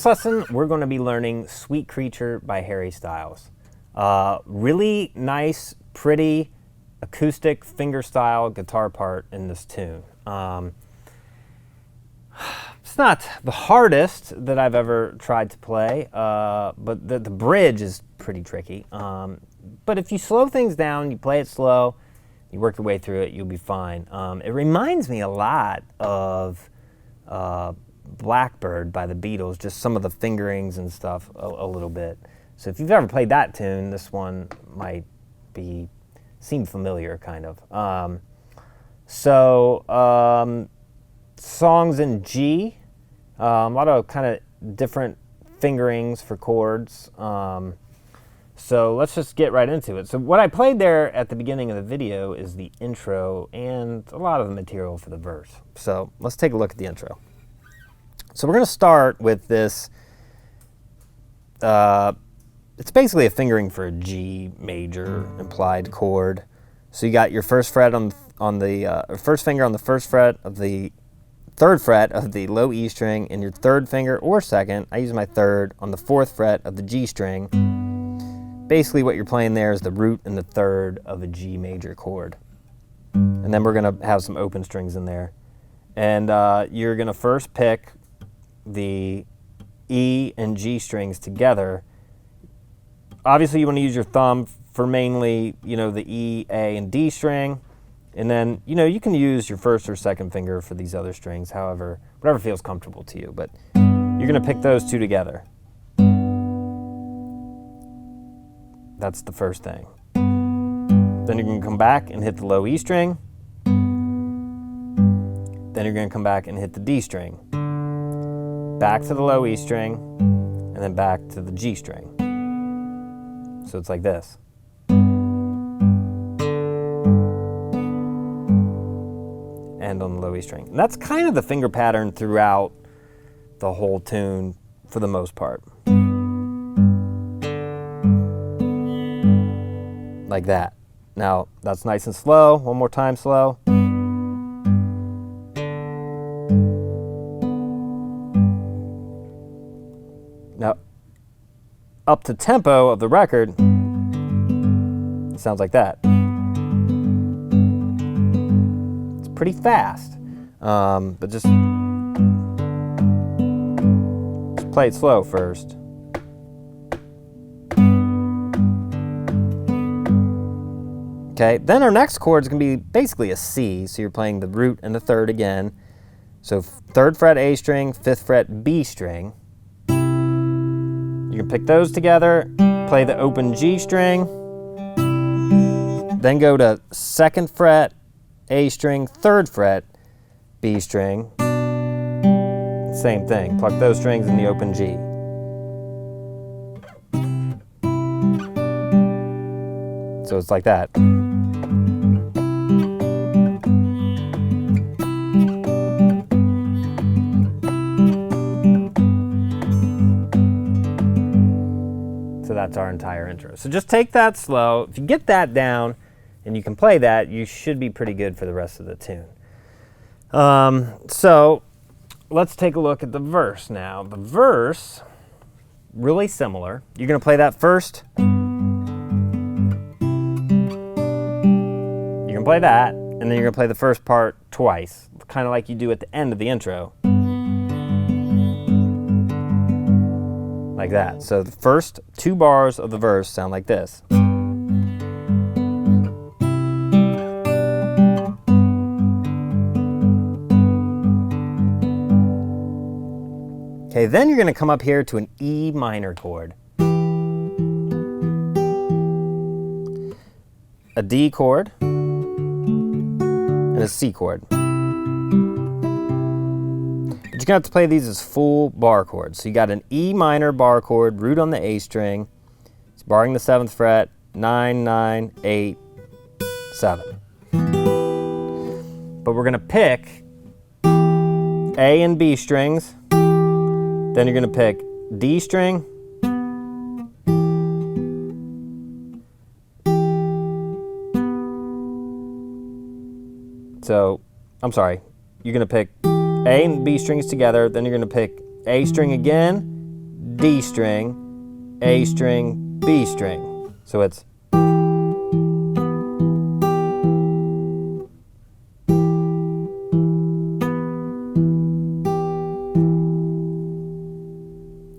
this lesson, we're going to be learning Sweet Creature by Harry Styles. Really nice, pretty, acoustic fingerstyle guitar part in this tune. It's not the hardest that I've ever tried to play, but the bridge is pretty tricky. But if you slow things down, you play it slow, you work your way through it, you'll be fine. It reminds me a lot of Blackbird by the Beatles, just some of the fingerings and stuff a little bit. So if you've ever played that tune, this one might seem familiar, kind of. Songs in G, a lot of kind of different fingerings for chords. So let's just get right into it. So what I played there at the beginning of the video is the intro and a lot of the material for the verse. So let's take a look at the intro. So we're going to start with this. It's basically a fingering for a G major implied chord. So you got your first fret on the first finger on the first fret of the third fret of the low E string, and your third finger or second, I use my third, on the fourth fret of the G string. Basically what you're playing there is the root and the third of a G major chord. And then we're going to have some open strings in there. And you're going to first pick the E and G strings together. Obviously you want to use your thumb for mainly, the E, A, and D string. And then, you can use your first or second finger for these other strings, however, whatever feels comfortable to you. But you're going to pick those two together. That's the first thing. Then you're going to come back and hit the low E string. Then you're going to come back and hit the D string. Back to the low E string, and then back to the G string. So it's like this. And on the low E string. And that's kind of the finger pattern throughout the whole tune for the most part. Like that. Now, that's nice and slow. One more time slow. Now, up to tempo of the record, it sounds like that. It's pretty fast, but just play it slow first. Okay, then our next chord is going to be basically a C, so you're playing the root and the third again. So third fret A string, fifth fret B string. You can pick those together, play the open G string, then go to second fret A string, third fret B string. Same thing, pluck those strings in the open G. So it's like that. So that's our entire intro. So just take that slow. If you get that down and you can play that, you should be pretty good for the rest of the tune. So let's take a look at the verse now. The verse, really similar. You're going to play that first. You're going to play that, and then you're going to play the first part twice, kind of like you do at the end of the intro. Like that. So the first two bars of the verse sound like this. Okay, then you're going to come up here to an E minor chord, a D chord, and a C chord. But you're going to have to play these as full bar chords. So you got an E minor bar chord, root on the A string. It's barring the 7th fret, 9, 9, 8, 7. But we're going to pick A and B strings. Then you're going to pick D string. So, I'm sorry, you're going to pick A and B strings together, then you're going to pick A string again, D string, A string, B string. So it's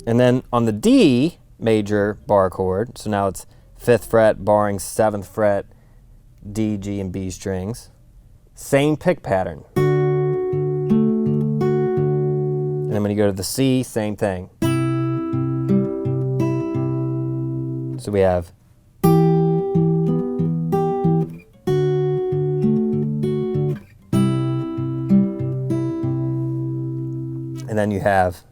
and then on the D major bar chord, so now it's 5th fret barring 7th fret, D, G, and B strings. Same pick pattern. And then when you go to the C, same thing. So we have and then you have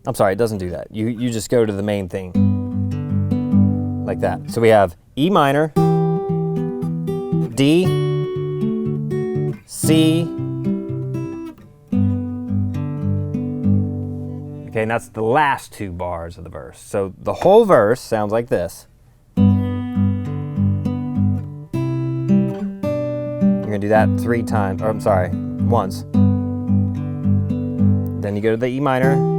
I'm sorry, it doesn't do that. You just go to the main thing like that. So we have E minor, D, C, okay, and that's the last 2 bars of the verse. So the whole verse sounds like this. You're gonna do that 3 times, or I'm sorry, once. Then you go to the E minor,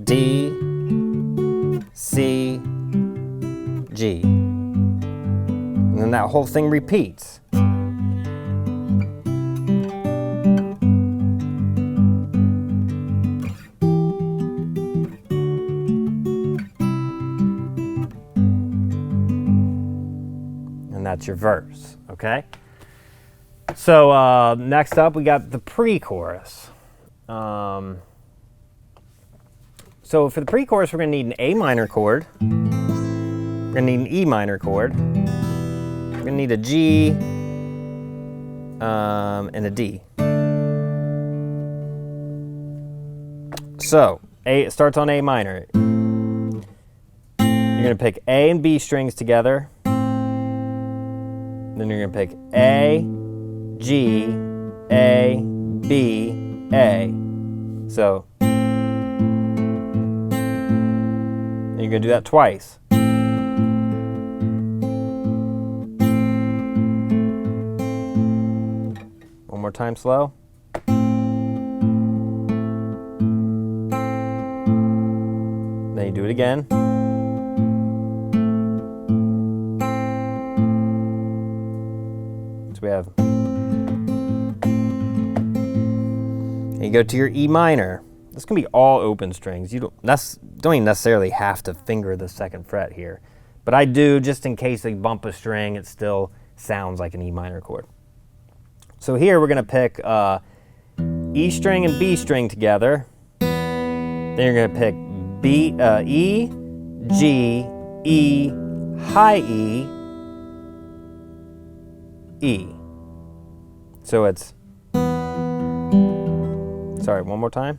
D, C, G. And then that whole thing repeats. And that's your verse, okay? So next up, we got the pre-chorus. So for the pre-chorus, we're going to need an A minor chord. We're going to need an E minor chord. We're going to need a G and a D. So it starts on A minor. You're going to pick A and B strings together. Then you're going to pick A, G, A, B, A. So you're going to do that twice. One more time slow. Then you do it again. So we have. And you go to your E minor. This can be all open strings. You don't even necessarily have to finger the 2nd fret here. But I do, just in case they bump a string, it still sounds like an E minor chord. So here we're going to pick E string and B string together. Then you're going to pick E, G, E, high E, E. So it's, sorry, one more time.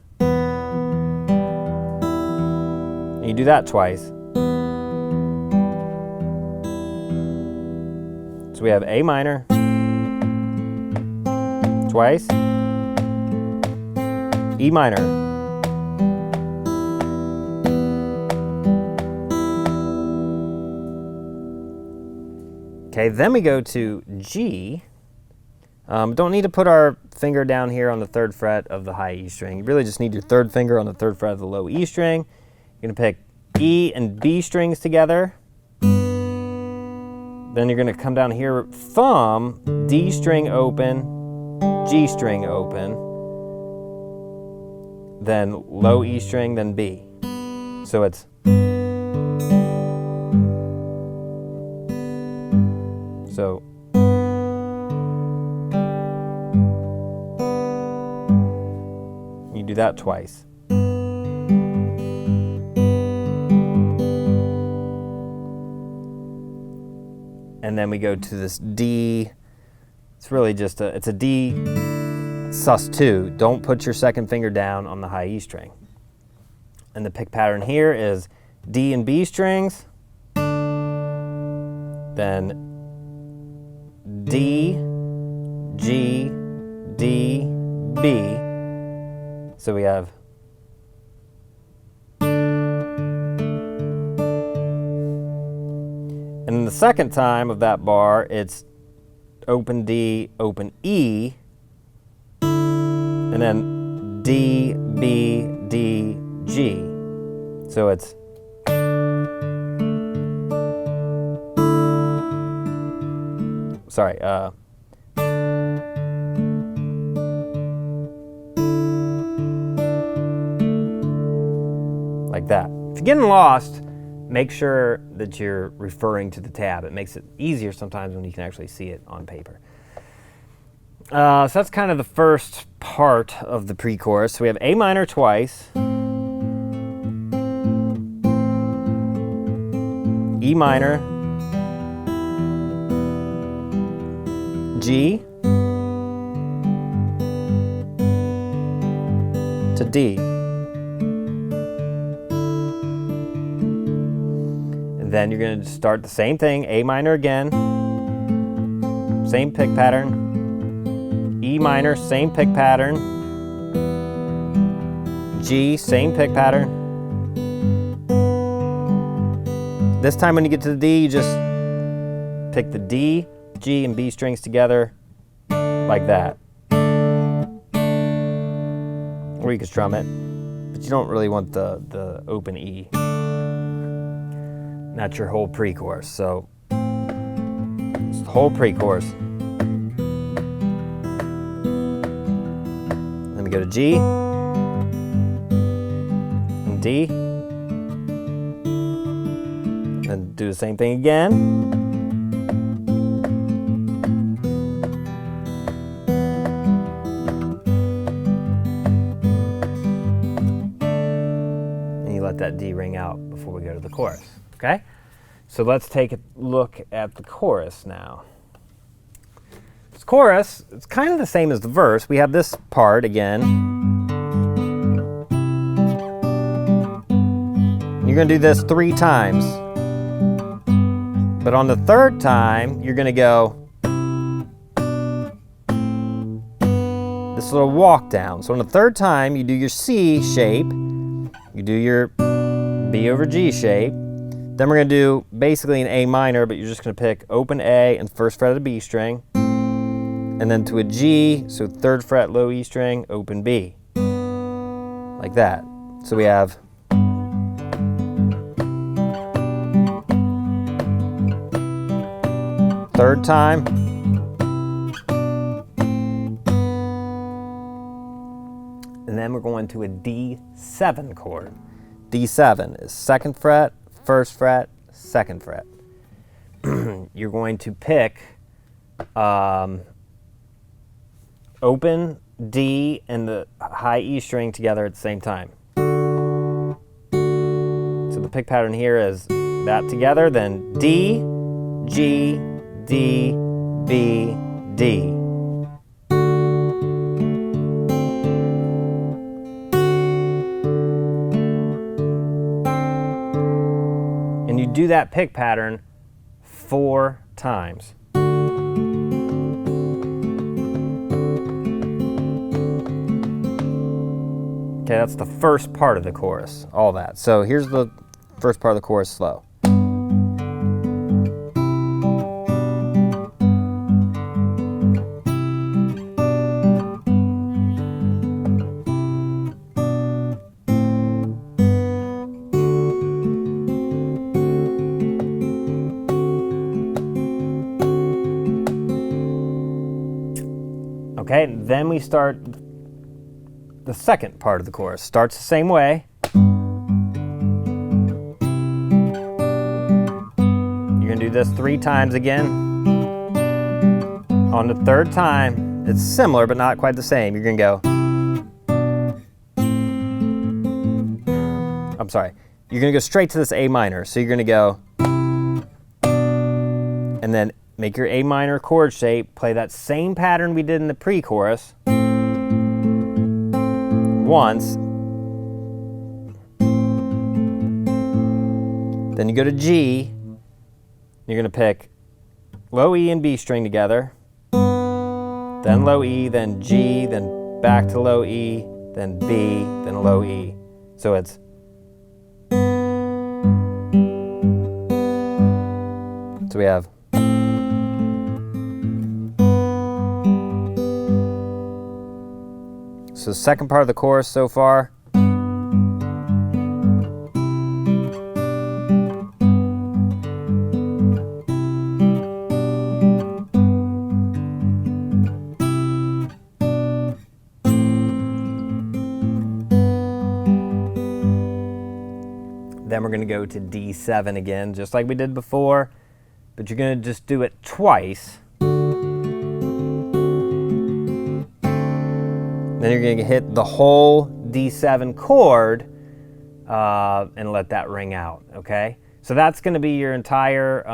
And you do that twice. So we have A minor, twice, E minor, okay, then we go to G. Don't need to put our finger down here on the 3rd fret of the high E string. You really just need your 3rd finger on the 3rd fret of the low E string. You're going to pick E and B strings together. Then you're going to come down here, thumb, D string open, G string open, then low E string, then B. So it's, so you do that twice. And then we go to this D. It's really just it's a D sus2. Don't put your 2nd finger down on the high E string. And the pick pattern here is D and B strings, then D, G, D, B. So we have second time of that bar, it's open D, open E, and then D, B, D, G. So it's sorry, like that. If you're getting lost, make sure that you're referring to the tab. It makes it easier sometimes when you can actually see it on paper. So that's kind of the first part of the pre-chorus. So we have A minor twice, E minor, G to D. And then you're going to start the same thing, A minor again, same pick pattern, E minor, same pick pattern, G, same pick pattern. This time when you get to the D, you just pick the D, G, and B strings together like that. Or you can strum it, but you don't really want the open E. Not your whole pre-chorus, so it's the whole pre-chorus. Let me go to G and D, and do the same thing again. And you let that D ring out before we go to the chorus. Okay, so let's take a look at the chorus now. This chorus, it's kind of the same as the verse. We have this part again. You're going to do this 3 times. But on the third time, you're going to go this little walk down. So on the third time, you do your C shape, you do your B over G shape. Then we're going to do basically an A minor, but you're just going to pick open A and first fret of the B string. And then to a G, so third fret, low E string, open B. Like that. So we have third time. And then we're going to a D7 chord. D7 is second fret, first fret, second fret. You're going to pick open D and the high E string together at the same time. So the pick pattern here is that together, then D, G, D, B, D. And you do that pick pattern 4 times. Okay, that's the first part of the chorus, all that. So here's the first part of the chorus slow. Okay, then we start the second part of the chorus. Starts the same way. You're going to do this 3 times again. On the third time, it's similar but not quite the same. You're going to go. I'm sorry. You're going to go straight to this A minor. So you're going to go. And then make your A minor chord shape. Play that same pattern we did in the pre-chorus. Once. Then you go to G. You're going to pick low E and B string together. Then low E, then G, then back to low E, then B, then low E. So it's So we have. So the second part of the chorus so far. Then we're going to go to D7 again, just like we did before, but you're going to just do it twice. Then you're going to hit the whole D7 chord and let that ring out, okay? So that's going to be your entire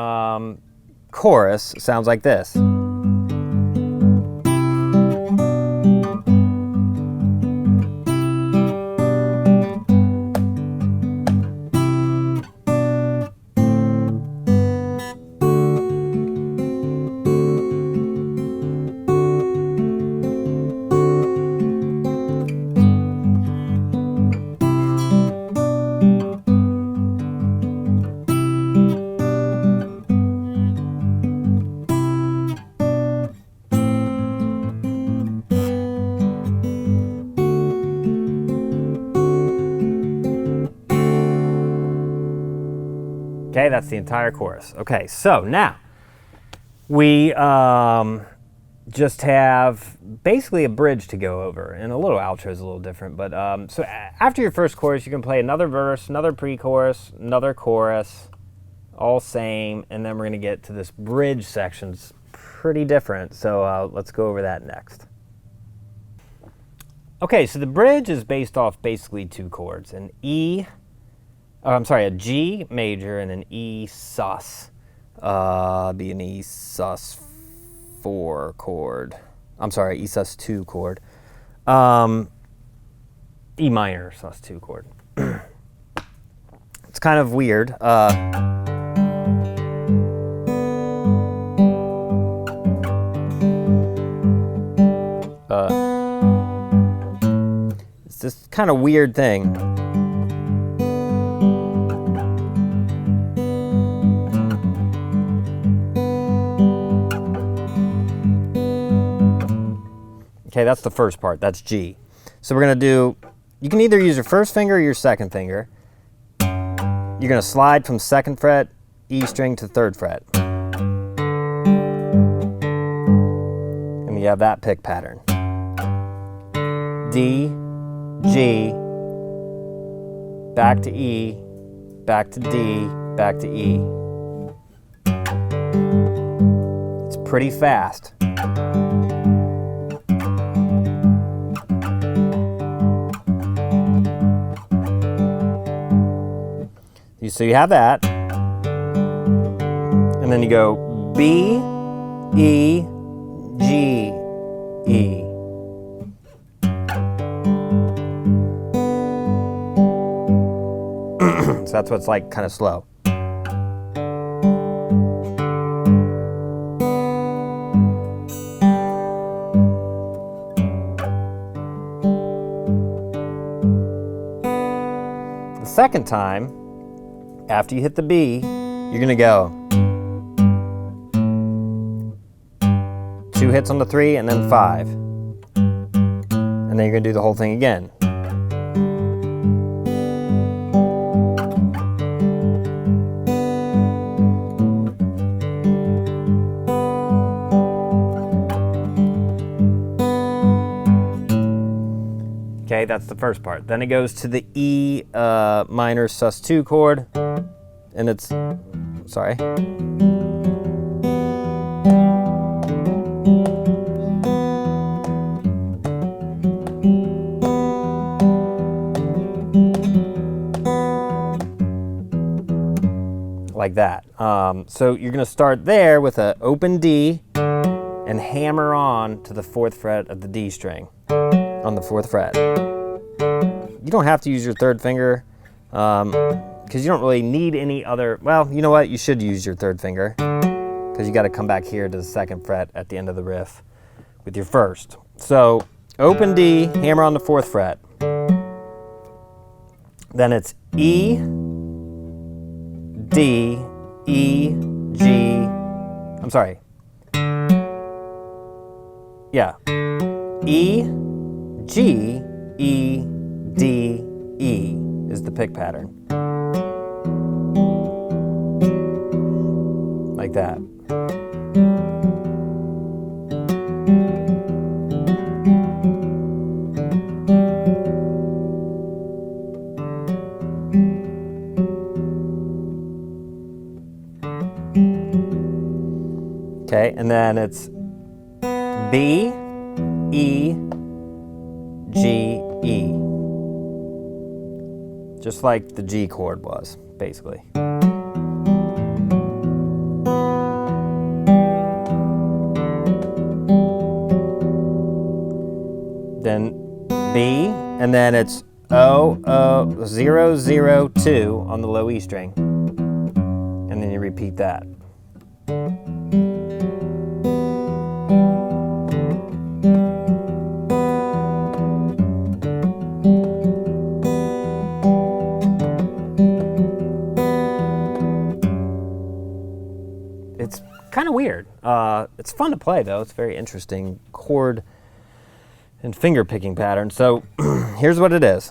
chorus. It sounds like this. Okay, that's the entire chorus. Okay, so now we just have basically a bridge to go over, and a little outro is a little different. But so after your first chorus, you can play another verse, another pre-chorus, another chorus, all same, and then we're going to get to this bridge section. It's pretty different, so let's go over that next. Okay, so the bridge is based off basically two chords, a G major and an E sus. Be an E sus 4 chord. I'm sorry, E sus 2 chord. E minor sus 2 chord. It's kind of weird. It's this kind of weird thing. Okay, that's the first part. That's G. So we're going to do, you can either use your first finger or your second finger. You're going to slide from 2nd fret, E string to 3rd fret. And you have that pick pattern. D, G, back to E, back to D, back to E. It's pretty fast. So you have that, and then you go B, E, G, E. So that's what's like, kind of slow. The second time, after you hit the B, you're gonna go 2 hits on the 3 and then 5. And then you're gonna do the whole thing again. Okay, that's the first part. Then it goes to the E minor sus 2 chord, and it's, sorry. Like that. So you're gonna start there with an open D and hammer on to the 4th fret of the D string on the 4th fret. You don't have to use your 3rd finger because you don't really need any other, well, you know what, you should use your 3rd finger because you got to come back here to the 2nd fret at the end of the riff with your 1st. So open D, hammer on the 4th fret. Then it's E, D, E, G, I'm sorry. Yeah. E, G, E, D, E is the pick pattern. Like that. Okay, and then it's B, E, G, E. Just like the G chord was, basically. Then B, and then it's O, 0, 0, 2 on the low E string. And then you repeat that. It's kind of weird. It's fun to play, though. It's a very interesting chord and finger picking pattern. So here's what it is.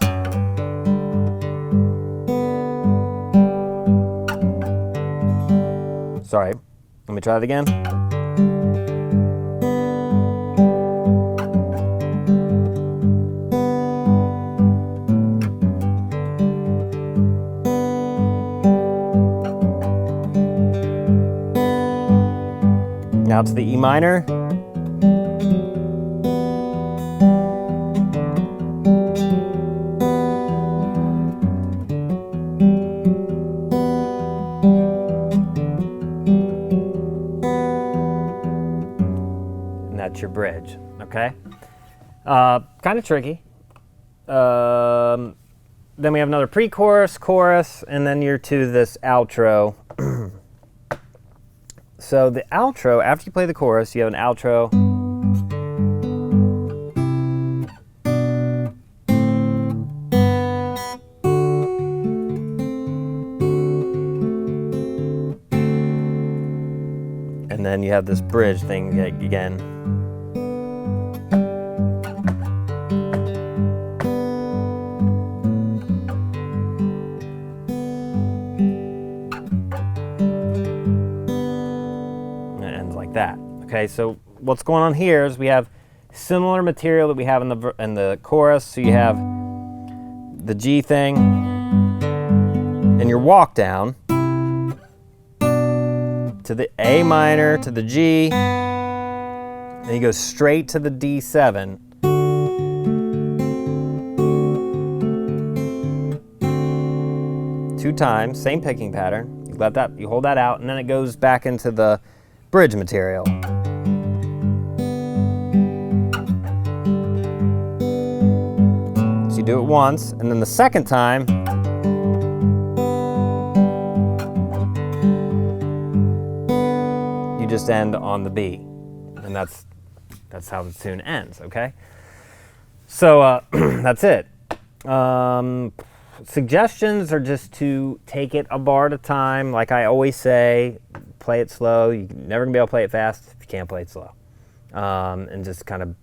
Sorry, let me try it again. Now to the E minor. And that's your bridge, okay? Kind of tricky. Then we have another pre-chorus, chorus, and then you're to this outro. So the outro, after you play the chorus, you have an outro. And then you have this bridge thing again. That. Okay, so what's going on here is we have similar material that we have in the chorus. So you have the G thing and your walk down to the A minor to the G, and you go straight to the D7. Two times, same picking pattern. You hold that out, and then it goes back into the bridge material. So you do it once, and then the second time, you just end on the B. And that's how the tune ends, okay? So that's it. Suggestions are just to take it a bar at a time. Like I always say, play it slow. You're never gonna be able to play it fast if you can't play it slow. And just kind of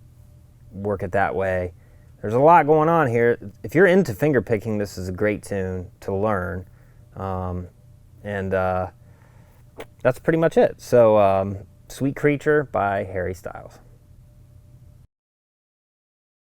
work it that way. There's a lot going on here. If you're into finger picking, this is a great tune to learn. That's pretty much it. So Sweet Creature by Harry Styles.